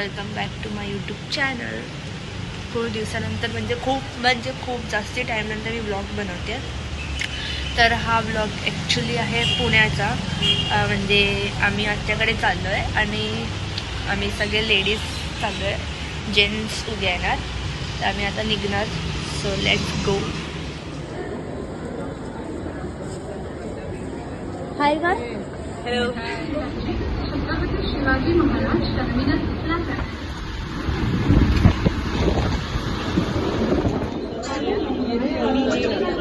Welcome back to my YouTube channel. खूप दिवसानंतर म्हणजे खूप जास्ती टाईमनंतर मी ब्लॉग बनवते. तर हा ब्लॉग ॲक्च्युली आहे पुण्याचा. म्हणजे आम्ही आत्याकडे चाललो आहे आणि आम्ही सगळे लेडीज चाललो आहे. जेंट्स उद्या येणार, तर आम्ही आता निघणार. So let's go. हाय का. Hello. Shivaji Maharaj Terminus Plaza.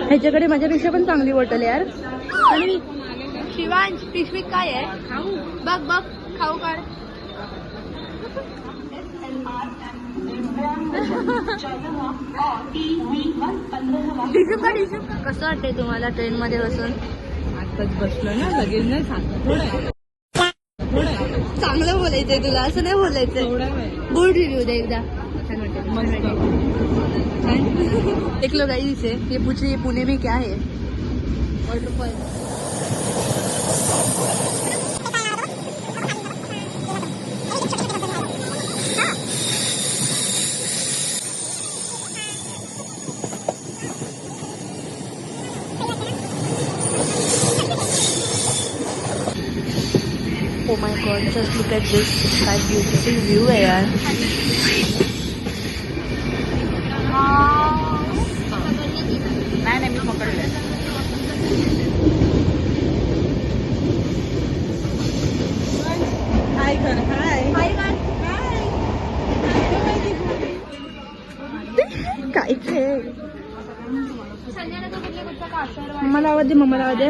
ह्याच्याकडे माझ्यापेक्षा पण चांगली बॉटल यार. आणि शिवांश पिशवीत काय आहे? खाऊ बघ बघ, खाऊ काढ. कसं वाटतंय तुम्हाला ट्रेन मध्ये बसून? आताच बसलो ना, लगेच नाही थोडं चांगलं बोलायचंय तुला, असं नाही बोलायचं. गुड रिव्ह्यू दे एकदा. छान वाटतं. एक लोग आई से ये पूछ रही है पुणे में क्या है waterfall. Oh my god, just look at this. That beautiful view है यार. नाही मी पकडलं. हाय कर. हाय हाय काय ते. मम्माला आवाज दे, मम्माला आवाज दे.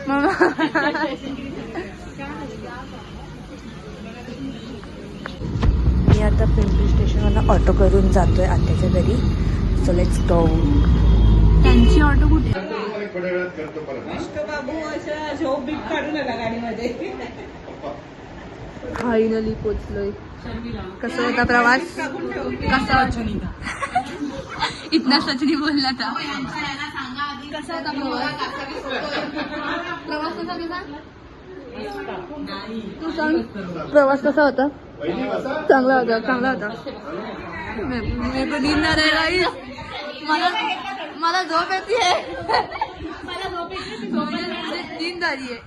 मामा मी आता पिंपरी स्टेशनवरनं ऑटो करून जातोय आत्याच्या घरी. So let's go. त्यांची ऑटो कुठे? फायनली पोचलोय. कसा होता प्रवास? कसा इतना सचनी बोलला था. कसा होता प्रवास? कसा केला तू सांग. प्रवास कसा होता? चांगला होता. मी पण निघणार आहे. मला झोप येते. नींद आली आहे.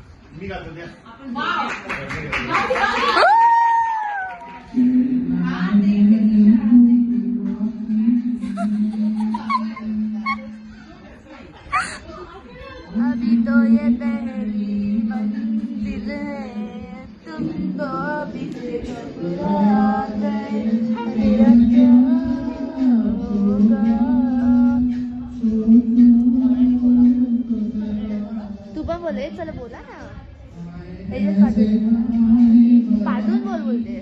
अभी तो ये पहली मंजिल है, तुमको अभी से घबरा गए, मेरा क्या होगा. तू पण बोले. चला बोला ना. पाठवून बोलते.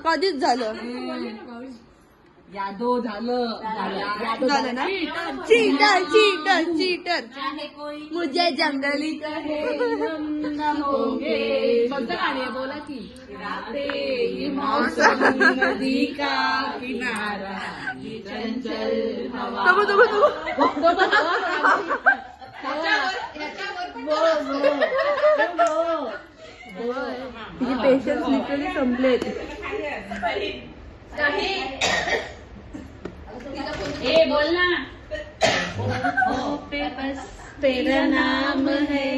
कधीच झालं. यादो झालं ना. चीटर मुझे जंगली बोला की नदी का किनारा चंचल हवा. पेशन्स लिटरली संपलेत. बोल ना. तेरा नाम है.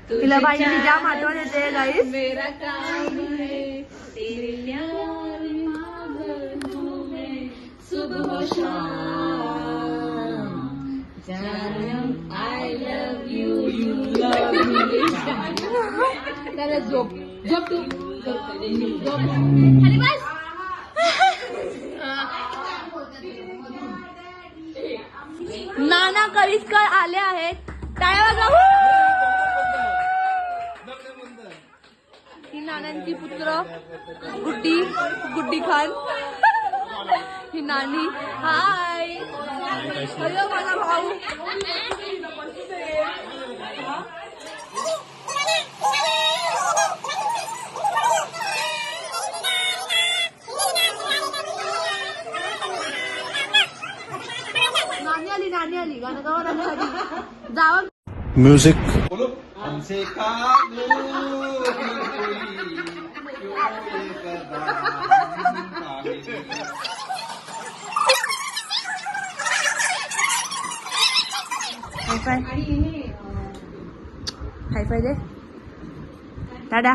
तिला बाईची जाम आठवण येते गाईस. मेरा काम है तेरे प्यार में सुबह शाम I love you you love me. त्याला झोप झोप तू झोप खाली बस. नाना कविस्कर आले आहेत. टाळ्या वाजवा. ही नानांची पुत्र गुड्डी खान. ही नानी. हाय. हॅलो माझा भाऊ. नानी आली गाणं गावा नानी जावा. म्यूजिक बोलो हमसे हाय फाय दे. टाटा.